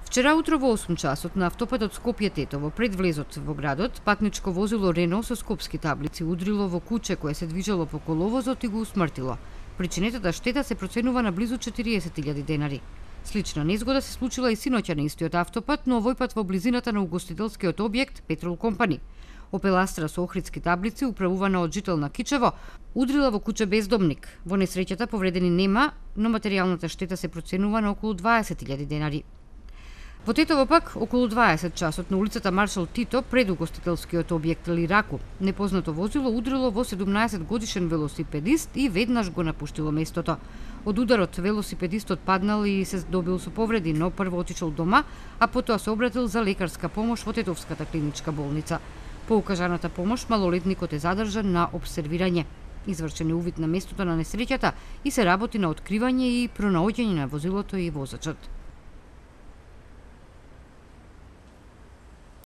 Вчера утро во 8 часот на автопатот Скопје-Тетово, пред влезот во градот, патничко возило Рено со скопски таблици удрило во куче кое се движело по коловозот и го усмртило. Причинетата штета се проценува на близу 40.000 денари. Слична незгода се случила и синоќа на истиот автопат, но овој пат во близината на угостителскиот објект Петрол Компани. Опел Астра со охридски таблици, управувана од жител на Кичево, удрила во куче бездомник. Во несреќата повредени нема, но материјалната штета се проценува на околу 20.000 денари. Во Тетово пак, околу 20 часот на улицата Маршал Тито, пред угостителскиот објект Лираку, непознато возило удрило во 17-годишен велосипедист и веднаш го напуштило местото. Од ударот велосипедистот паднал и се добил со повреди, но прво отишол дома, а потоа се обратил за лекарска помош во Тетовската клиничка болница. По укажаната помош, малолетникот е задржан на обсервирање. Извршен е увид на местото на несреќата и се работи на откривање и пронаоѓање на возилото и возачот.